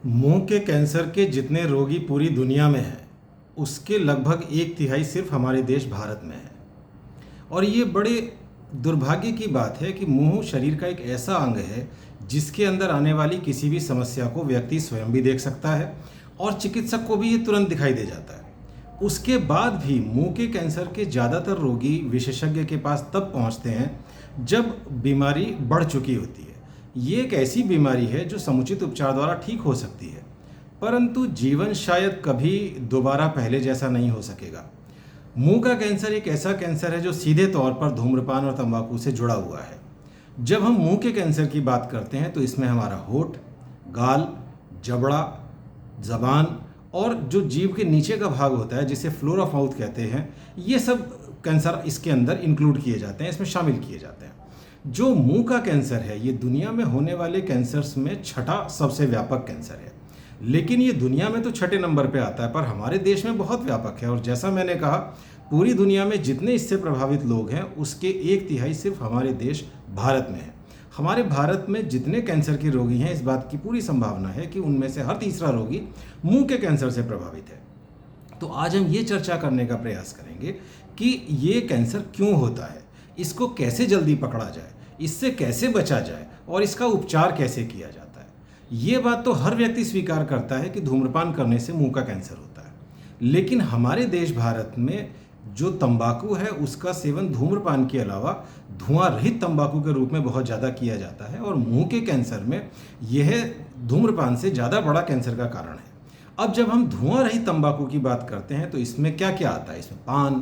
मुंह के कैंसर के जितने रोगी पूरी दुनिया में हैं, उसके लगभग एक तिहाई सिर्फ हमारे देश भारत में है। और ये बड़े दुर्भाग्य की बात है कि मुंह शरीर का एक ऐसा अंग है जिसके अंदर आने वाली किसी भी समस्या को व्यक्ति स्वयं भी देख सकता है और चिकित्सक को भी ये तुरंत दिखाई दे जाता है। उसके बाद भी मुंह के कैंसर के ज़्यादातर रोगी विशेषज्ञ के पास तब पहुंचते हैं जब बीमारी बढ़ चुकी होती है। ये एक ऐसी बीमारी है जो समुचित उपचार द्वारा ठीक हो सकती है, परंतु जीवन शायद कभी दोबारा पहले जैसा नहीं हो सकेगा। मुंह का कैंसर एक ऐसा कैंसर है जो सीधे तौर पर धूम्रपान और तंबाकू से जुड़ा हुआ है। जब हम मुंह के कैंसर की बात करते हैं तो इसमें हमारा होठ, गाल, जबड़ा, जबान और जो जीभ के नीचे का भाग होता है जिसे फ्लोर ऑफ माउथ कहते हैं, ये सब कैंसर इसके अंदर इंक्लूड किए जाते हैं, इसमें शामिल किए जाते हैं। जो मुंह का कैंसर है ये दुनिया में होने वाले कैंसर्स में छठा सबसे व्यापक कैंसर है, लेकिन ये दुनिया में तो छठे नंबर पे आता है, पर हमारे देश में बहुत व्यापक है। और जैसा मैंने कहा, पूरी दुनिया में जितने इससे प्रभावित लोग हैं उसके एक तिहाई सिर्फ हमारे देश भारत में है। हमारे भारत में जितने कैंसर के रोगी हैं, इस बात की पूरी संभावना है कि उनमें से हर तीसरा रोगी मुंह के कैंसर से प्रभावित है। तो आज हम ये चर्चा करने का प्रयास करेंगे कि ये कैंसर क्यों होता है, इसको कैसे जल्दी पकड़ा जाए, इससे कैसे बचा जाए और इसका उपचार कैसे किया जाता है। ये बात तो हर व्यक्ति स्वीकार करता है कि धूम्रपान करने से मुंह का कैंसर होता है, लेकिन हमारे देश भारत में जो तंबाकू है उसका सेवन धूम्रपान के अलावा धुआं रहित तंबाकू के रूप में बहुत ज़्यादा किया जाता है, और मुंह के कैंसर में यह धूम्रपान से ज़्यादा बड़ा कैंसर का कारण है। अब जब हम धुआं रहित तंबाकू की बात करते हैं तो इसमें क्या क्या आता है? इसमें पान,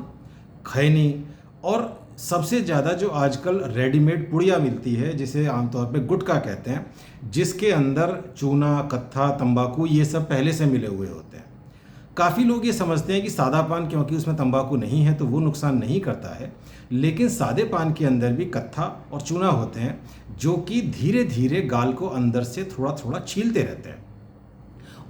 खैनी और सबसे ज़्यादा जो आजकल रेडीमेड पुड़िया मिलती है जिसे आमतौर पे गुटखा कहते हैं, जिसके अंदर चूना, कत्था, तंबाकू ये सब पहले से मिले हुए होते हैं। काफ़ी लोग ये समझते हैं कि सादा पान क्योंकि उसमें तंबाकू नहीं है तो वो नुकसान नहीं करता है, लेकिन सादे पान के अंदर भी कत्था और चूना होते हैं जो कि धीरे धीरे गाल को अंदर से थोड़ा थोड़ा छीलते रहते हैं,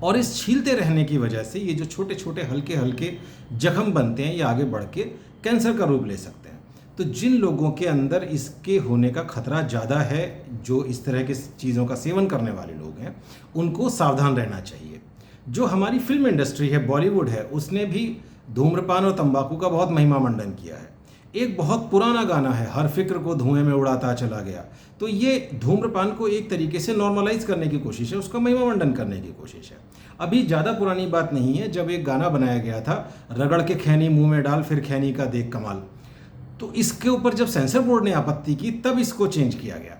और इस छीलते रहने की वजह से ये जो छोटे छोटे हल्के हल्के जख्म बनते हैं ये आगे बढ़ के कैंसर का रूप ले सकते हैं। तो जिन लोगों के अंदर इसके होने का खतरा ज़्यादा है, जो इस तरह के चीज़ों का सेवन करने वाले लोग हैं, उनको सावधान रहना चाहिए। जो हमारी फिल्म इंडस्ट्री है, बॉलीवुड है, उसने भी धूम्रपान और तंबाकू का बहुत महिमा मंडन किया है। एक बहुत पुराना गाना है, हर फिक्र को धुएं में उड़ाता चला गया। तो ये धूम्रपान को एक तरीके से नॉर्मलाइज करने की कोशिश है, उसका महिमा मंडन करने की कोशिश है। अभी ज़्यादा पुरानी बात नहीं है जब एक गाना बनाया गया था, रगड़ के खैनी मुंह में डाल फिर खैनी का देख कमाल। तो इसके ऊपर जब सेंसर बोर्ड ने आपत्ति की तब इसको चेंज किया गया।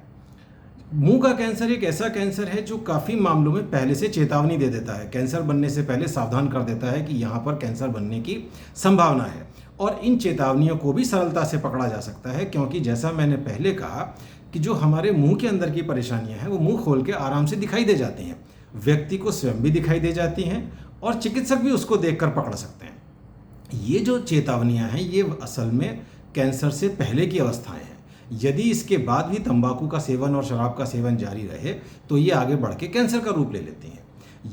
मुंह का कैंसर एक ऐसा कैंसर है जो काफ़ी मामलों में पहले से चेतावनी दे देता है, कैंसर बनने से पहले सावधान कर देता है कि यहाँ पर कैंसर बनने की संभावना है। और इन चेतावनियों को भी सरलता से पकड़ा जा सकता है, क्योंकि जैसा मैंने पहले कहा कि जो हमारे मुंह के अंदर की परेशानियां हैं वो मुंह खोल के आराम से दिखाई दे जाती हैं, व्यक्ति को स्वयं भी दिखाई दे जाती हैं और चिकित्सक भी उसको देखकर पकड़ सकते हैं। ये जो चेतावनियां हैं ये असल में कैंसर से पहले की अवस्थाएं हैं। यदि इसके बाद भी तंबाकू का सेवन और शराब का सेवन जारी रहे तो ये आगे बढ़ के कैंसर का रूप ले लेती हैं।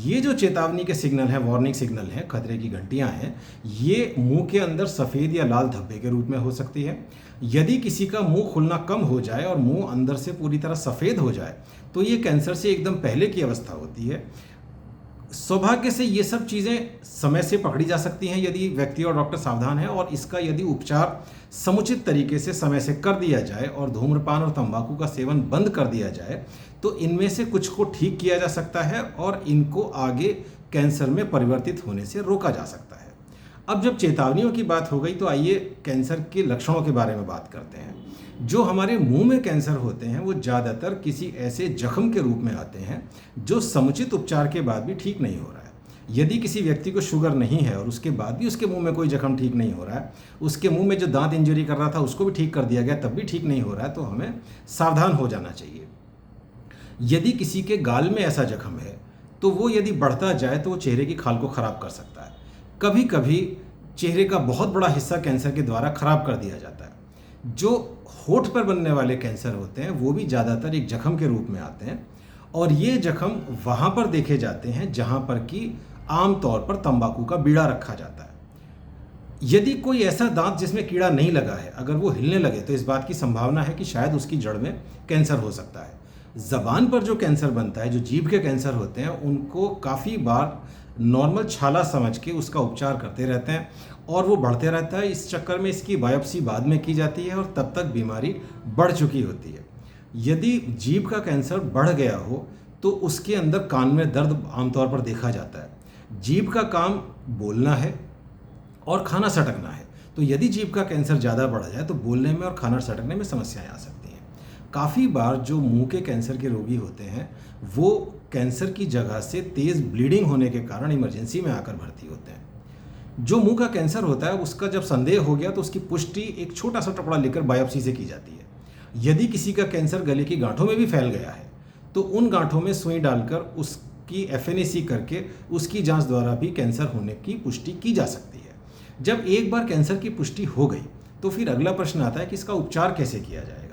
ये जो चेतावनी के सिग्नल हैं, वार्निंग सिग्नल हैं, खतरे की घंटियां हैं, ये मुंह के अंदर सफ़ेद या लाल धब्बे के रूप में हो सकती है। यदि किसी का मुंह खुलना कम हो जाए और मुंह अंदर से पूरी तरह सफ़ेद हो जाए तो ये कैंसर से एकदम पहले की अवस्था होती है। सौभाग्य से ये सब चीज़ें समय से पकड़ी जा सकती हैं यदि व्यक्ति और डॉक्टर सावधान है, और इसका यदि उपचार समुचित तरीके से समय से कर दिया जाए और धूम्रपान और तंबाकू का सेवन बंद कर दिया जाए तो इनमें से कुछ को ठीक किया जा सकता है और इनको आगे कैंसर में परिवर्तित होने से रोका जा सकता है। अब जब चेतावनियों की बात हो गई तो आइए कैंसर के लक्षणों के बारे में बात करते हैं। जो हमारे मुंह में कैंसर होते हैं वो ज़्यादातर किसी ऐसे जख्म के रूप में आते हैं जो समुचित उपचार के बाद भी ठीक नहीं हो रहा है। यदि किसी व्यक्ति को शुगर नहीं है और उसके बाद भी उसके मुंह में कोई जख्म ठीक नहीं हो रहा है, उसके मुंह में जो दांत इंजरी कर रहा था उसको भी ठीक कर दिया गया तब भी ठीक नहीं हो रहा है, तो हमें सावधान हो जाना चाहिए। यदि किसी के गाल में ऐसा जख्म है तो वो यदि बढ़ता जाए तो वो चेहरे की खाल को ख़राब कर सकता है। कभी कभी चेहरे का बहुत बड़ा हिस्सा कैंसर के द्वारा ख़राब कर दिया जाता है। जो होठ पर बनने वाले कैंसर होते हैं वो भी ज़्यादातर एक जख्म के रूप में आते हैं, और ये जख्म वहाँ पर देखे जाते हैं जहाँ पर कि आमतौर पर तंबाकू का बीड़ा रखा जाता है। यदि कोई ऐसा दांत जिसमें कीड़ा नहीं लगा है अगर वो हिलने लगे तो इस बात की संभावना है कि शायद उसकी जड़ में कैंसर हो सकता है। ज़बान पर जो कैंसर बनता है, जो जीभ के कैंसर होते हैं, उनको काफ़ी बार नॉर्मल छाला समझ के उसका उपचार करते रहते हैं और वो बढ़ते रहता है। इस चक्कर में इसकी बायोप्सी बाद में की जाती है और तब तक बीमारी बढ़ चुकी होती है। यदि जीभ का कैंसर बढ़ गया हो तो उसके अंदर कान में दर्द आमतौर पर देखा जाता है। जीभ का काम बोलना है और खाना सटकना है, तो यदि जीभ का कैंसर ज़्यादा बढ़ जाए तो बोलने में और खाना सटकने में समस्याएं आ सकती हैं। काफ़ी बार जो मुंह के कैंसर के रोगी होते हैं वो कैंसर की जगह से तेज़ ब्लीडिंग होने के कारण इमरजेंसी में आकर भर्ती होते हैं। जो मुंह का कैंसर होता है उसका जब संदेह हो गया तो उसकी पुष्टि एक छोटा सा टुकड़ा लेकर बायोप्सी से की जाती है। यदि किसी का कैंसर गले की गांठों में भी फैल गया है तो उन गांठों में सुई डालकर उसकी एफएनएसी करके उसकी जांच द्वारा भी कैंसर होने की पुष्टि की जा सकती है। जब एक बार कैंसर की पुष्टि हो गई तो फिर अगला प्रश्न आता है कि इसका उपचार कैसे किया जाएगा।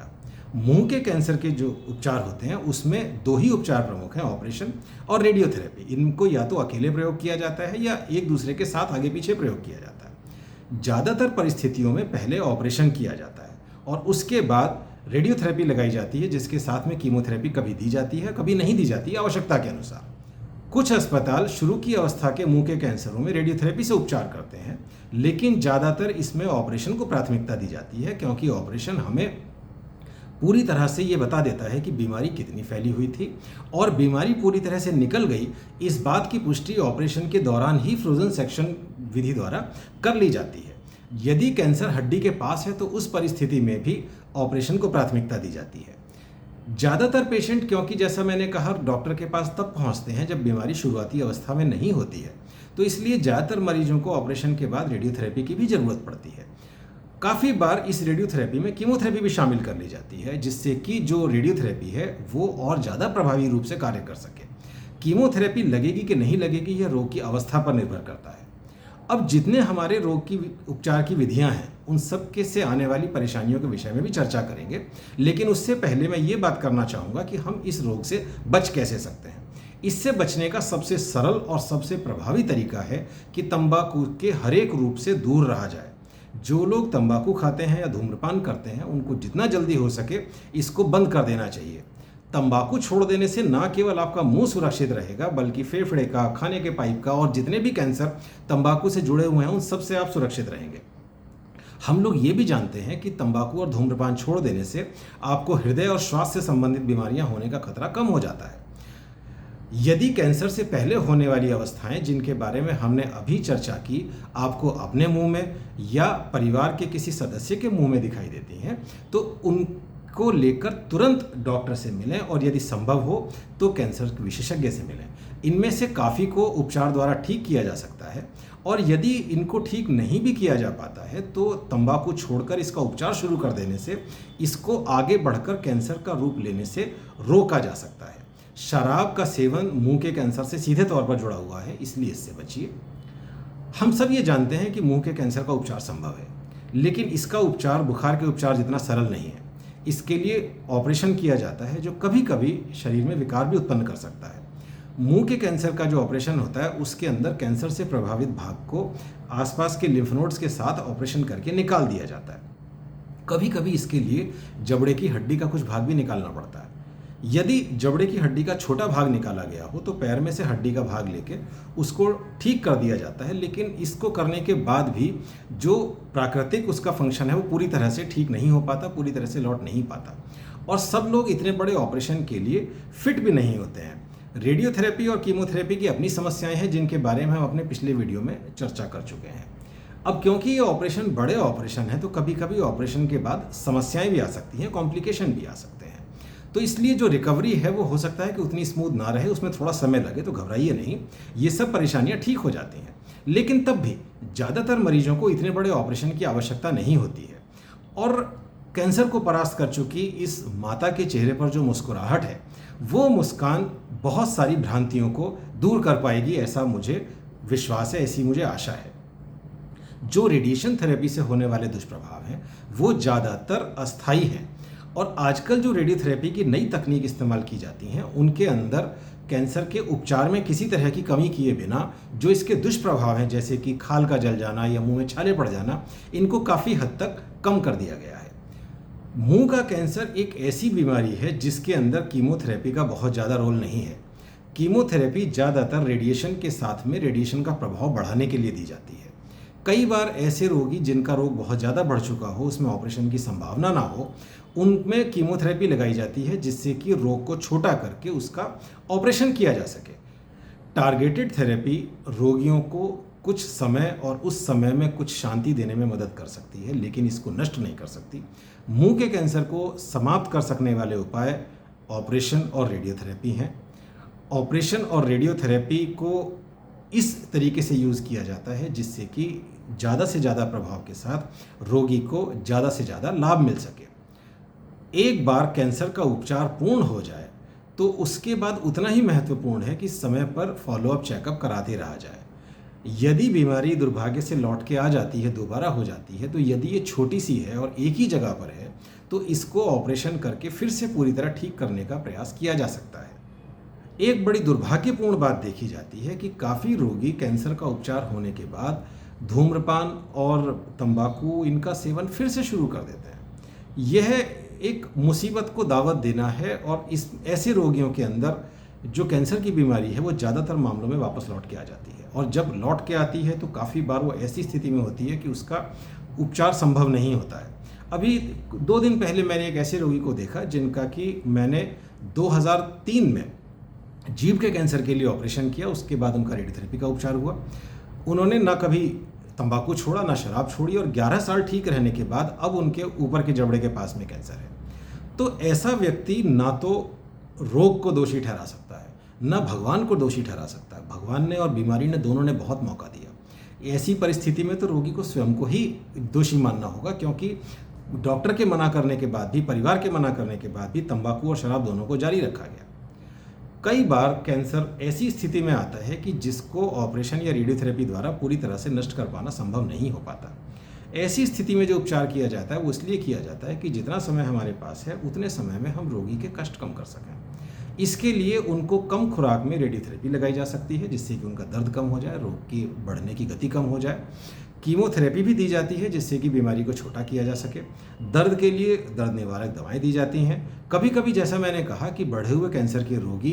मुंह के कैंसर के जो उपचार होते हैं उसमें दो ही उपचार प्रमुख हैं, ऑपरेशन और रेडियोथेरेपी। इनको या तो अकेले प्रयोग किया जाता है या एक दूसरे के साथ आगे पीछे प्रयोग किया जाता है। ज़्यादातर परिस्थितियों में पहले ऑपरेशन किया जाता है और उसके बाद रेडियोथेरेपी लगाई जाती है, जिसके साथ में कीमोथेरेपी कभी दी जाती है, कभी नहीं दी जाती है, आवश्यकता के अनुसार। कुछ अस्पताल शुरू की अवस्था के मुंह के कैंसरों में रेडियोथेरेपी से उपचार करते हैं, लेकिन ज़्यादातर इसमें ऑपरेशन को प्राथमिकता दी जाती है, क्योंकि ऑपरेशन हमें पूरी तरह से ये बता देता है कि बीमारी कितनी फैली हुई थी और बीमारी पूरी तरह से निकल गई, इस बात की पुष्टि ऑपरेशन के दौरान ही फ्रोजन सेक्शन विधि द्वारा कर ली जाती है। यदि कैंसर हड्डी के पास है तो उस परिस्थिति में भी ऑपरेशन को प्राथमिकता दी जाती है। ज़्यादातर पेशेंट, क्योंकि जैसा मैंने कहा, डॉक्टर के पास तब पहुंचते हैं जब बीमारी शुरुआती अवस्था में नहीं होती है, तो इसलिए ज़्यादातर मरीजों को ऑपरेशन के बाद रेडियोथेरेपी की भी ज़रूरत पड़ती है। काफ़ी बार इस रेडियोथेरेपी में कीमोथेरेपी भी शामिल कर ली जाती है, जिससे कि जो रेडियोथेरेपी है वो और ज़्यादा प्रभावी रूप से कार्य कर सके। कीमोथेरेपी लगेगी कि नहीं लगेगी यह रोग की अवस्था पर निर्भर करता है। अब जितने हमारे रोग की उपचार की विधियां हैं उन सब के से आने वाली परेशानियों के विषय में भी चर्चा करेंगे, लेकिन उससे पहले मैं ये बात करना चाहूँगा कि हम इस रोग से बच कैसे सकते हैं। इससे बचने का सबसे सरल और सबसे प्रभावी तरीका है कि तंबाकू के हर एक रूप से दूर रहा जाए। जो लोग तंबाकू खाते हैं या धूम्रपान करते हैं उनको जितना जल्दी हो सके इसको बंद कर देना चाहिए। तंबाकू छोड़ देने से ना केवल आपका मुंह सुरक्षित रहेगा, बल्कि फेफड़े का, खाने के पाइप का और जितने भी कैंसर तंबाकू से जुड़े हुए हैं उन सब से आप सुरक्षित रहेंगे। हम लोग ये भी जानते हैं कि तंबाकू और धूम्रपान छोड़ देने से आपको हृदय और श्वास से संबंधित बीमारियां होने का खतरा कम हो जाता है। यदि कैंसर से पहले होने वाली अवस्थाएं जिनके बारे में हमने अभी चर्चा की आपको अपने मुंह में या परिवार के किसी सदस्य के मुंह में दिखाई देती हैं, तो उनको लेकर तुरंत डॉक्टर से मिलें और यदि संभव हो तो कैंसर विशेषज्ञ से मिलें। इनमें से काफ़ी को उपचार द्वारा ठीक किया जा सकता है और यदि इनको ठीक नहीं भी किया जा पाता है तो तंबाकू छोड़कर इसका उपचार शुरू कर देने से इसको आगे बढ़कर कैंसर का रूप लेने से रोका जा सकता है। शराब का सेवन मुंह के कैंसर से सीधे तौर पर जुड़ा हुआ है, इसलिए इससे बचिए। हम सब ये जानते हैं कि मुंह के कैंसर का उपचार संभव है, लेकिन इसका उपचार बुखार के उपचार जितना सरल नहीं है। इसके लिए ऑपरेशन किया जाता है जो कभी कभी शरीर में विकार भी उत्पन्न कर सकता है। मुंह के कैंसर का जो ऑपरेशन होता है उसके अंदर कैंसर से प्रभावित भाग को आसपास के लिम्फ नोड्स के साथ ऑपरेशन करके निकाल दिया जाता है। कभी कभी इसके लिए जबड़े की हड्डी का कुछ भाग भी निकालना पड़ता है। यदि जबड़े की हड्डी का छोटा भाग निकाला गया हो तो पैर में से हड्डी का भाग लेके उसको ठीक कर दिया जाता है, लेकिन इसको करने के बाद भी जो प्राकृतिक उसका फंक्शन है वो पूरी तरह से ठीक नहीं हो पाता, पूरी तरह से लौट नहीं पाता और सब लोग इतने बड़े ऑपरेशन के लिए फिट भी नहीं होते हैं। रेडियोथेरेपी और कीमोथेरेपी की अपनी समस्याएं हैं जिनके बारे में हम अपने पिछले वीडियो में चर्चा कर चुके हैं। अब क्योंकि ये ऑपरेशन बड़े ऑपरेशन है तो कभी कभी ऑपरेशन के बाद समस्याएं भी आ सकती हैं, कॉम्प्लिकेशन भी आ सकते हैं, तो इसलिए जो रिकवरी है वो हो सकता है कि उतनी स्मूथ ना रहे, उसमें थोड़ा समय लगे। तो घबराइए नहीं, ये सब परेशानियां ठीक हो जाती हैं, लेकिन तब भी ज़्यादातर मरीजों को इतने बड़े ऑपरेशन की आवश्यकता नहीं होती है। और कैंसर को परास्त कर चुकी इस माता के चेहरे पर जो मुस्कुराहट है वो मुस्कान बहुत सारी भ्रांतियों को दूर कर पाएगी, ऐसा मुझे विश्वास है, ऐसी मुझे आशा है। जो रेडिएशन थेरेपी से होने वाले दुष्प्रभाव हैं वो ज़्यादातर अस्थायी हैं और आजकल जो रेडियोथेरेपी की नई तकनीक इस्तेमाल की जाती हैं उनके अंदर कैंसर के उपचार में किसी तरह की कमी किए बिना जो इसके दुष्प्रभाव हैं जैसे कि खाल का जल जाना या मुंह में छाले पड़ जाना, इनको काफ़ी हद तक कम कर दिया गया है। मुंह का कैंसर एक ऐसी बीमारी है जिसके अंदर कीमोथेरेपी का बहुत ज़्यादा रोल नहीं है। कीमोथेरेपी ज़्यादातर रेडिएशन के साथ में रेडिएशन का प्रभाव बढ़ाने के लिए दी जाती है। कई बार ऐसे रोगी जिनका रोग बहुत ज़्यादा बढ़ चुका हो, उसमें ऑपरेशन की संभावना ना हो, उनमें कीमोथेरेपी लगाई जाती है जिससे कि रोग को छोटा करके उसका ऑपरेशन किया जा सके। टारगेटेड थेरेपी रोगियों को कुछ समय और उस समय में कुछ शांति देने में मदद कर सकती है, लेकिन इसको नष्ट नहीं कर सकती। मुंह के कैंसर को समाप्त कर सकने वाले उपाय ऑपरेशन और रेडियोथेरेपी हैं। ऑपरेशन और रेडियोथेरेपी को इस तरीके से यूज़ किया जाता है जिससे कि ज़्यादा से ज़्यादा प्रभाव के साथ रोगी को ज़्यादा से ज़्यादा लाभ मिल सके। एक बार कैंसर का उपचार पूर्ण हो जाए तो उसके बाद उतना ही महत्वपूर्ण है कि समय पर फॉलोअप चेकअप कराते रहा जाए। यदि बीमारी दुर्भाग्य से लौट के आ जाती है, दोबारा हो जाती है, तो यदि ये छोटी सी है और एक ही जगह पर है तो इसको ऑपरेशन करके फिर से पूरी तरह ठीक करने का प्रयास किया जा सकता है। एक बड़ी दुर्भाग्यपूर्ण बात देखी जाती है कि काफ़ी रोगी कैंसर का उपचार होने के बाद धूम्रपान और तंबाकू इनका सेवन फिर से शुरू कर देते हैं। यह एक मुसीबत को दावत देना है और इस ऐसे रोगियों के अंदर जो कैंसर की बीमारी है वो ज़्यादातर मामलों में वापस लौट के आ जाती है, और जब लौट के आती है तो काफ़ी बार वो ऐसी स्थिति में होती है कि उसका उपचार संभव नहीं होता है। अभी 2 दिन पहले मैंने एक ऐसे रोगी को देखा जिनका कि मैंने 2003 में जीभ के कैंसर के लिए ऑपरेशन किया। उसके बाद उनका रेडियोथेरेपी का उपचार हुआ। उन्होंने ना कभी तंबाकू छोड़ा, ना शराब छोड़ी, और 11 साल ठीक रहने के बाद अब उनके ऊपर के जबड़े के पास में कैंसर है। तो ऐसा व्यक्ति ना तो रोग को दोषी ठहरा सकता है, ना भगवान को दोषी ठहरा सकता है। भगवान ने और बीमारी ने, दोनों ने बहुत मौका दिया। ऐसी परिस्थिति में तो रोगी को स्वयं को ही दोषी मानना होगा, क्योंकि डॉक्टर के मना करने के बाद भी, परिवार के मना करने के बाद भी तंबाकू और शराब दोनों को जारी रखा गया। कई बार कैंसर ऐसी स्थिति में आता है कि जिसको ऑपरेशन या रेडियोथेरेपी द्वारा पूरी तरह से नष्ट कर पाना संभव नहीं हो पाता। ऐसी स्थिति में जो उपचार किया जाता है वो इसलिए किया जाता है कि जितना समय हमारे पास है उतने समय में हम रोगी के कष्ट कम कर सकें। इसके लिए उनको कम खुराक में रेडियोथेरेपी लगाई जा सकती है जिससे कि उनका दर्द कम हो जाए, रोग की बढ़ने की गति कम हो जाए। कीमोथेरेपी भी दी जाती है जिससे कि बीमारी को छोटा किया जा सके। दर्द के लिए दर्द निवारक दवाएं दी जाती हैं। कभी कभी, जैसा मैंने कहा, कि बढ़े हुए कैंसर के रोगी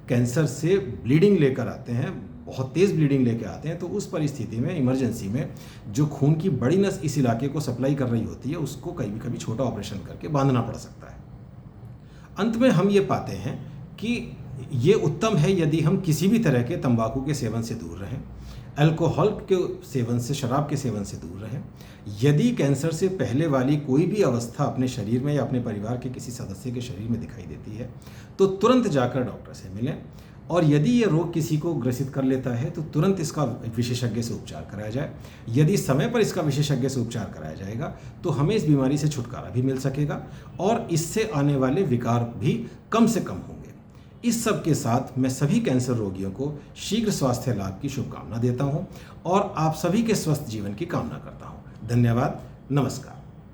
कैंसर से ब्लीडिंग लेकर आते हैं, बहुत तेज़ ब्लीडिंग लेकर आते हैं, तो उस परिस्थिति में, इमरजेंसी में, जो खून की बड़ी नस इस इलाके को सप्लाई कर रही होती है उसको कभी कभी छोटा ऑपरेशन करके बांधना पड़ सकता है। अंत में हम ये पाते हैं कि ये उत्तम है यदि हम किसी भी तरह के तंबाकू के सेवन से दूर रहें, अल्कोहल के सेवन से, शराब के सेवन से दूर रहें। यदि कैंसर से पहले वाली कोई भी अवस्था अपने शरीर में या अपने परिवार के किसी सदस्य के शरीर में दिखाई देती है तो तुरंत जाकर डॉक्टर से मिलें, और यदि ये रोग किसी को ग्रसित कर लेता है तो तुरंत इसका विशेषज्ञ से उपचार कराया जाए। यदि समय पर इसका विशेषज्ञ से उपचार कराया जाएगा तो हमें इस बीमारी से छुटकारा भी मिल सकेगा और इससे आने वाले विकार भी कम से कम होंगे। इस सब के साथ मैं सभी कैंसर रोगियों को शीघ्र स्वास्थ्य लाभ की शुभकामना देता हूं और आप सभी के स्वस्थ जीवन की कामना करता हूं। धन्यवाद। नमस्कार।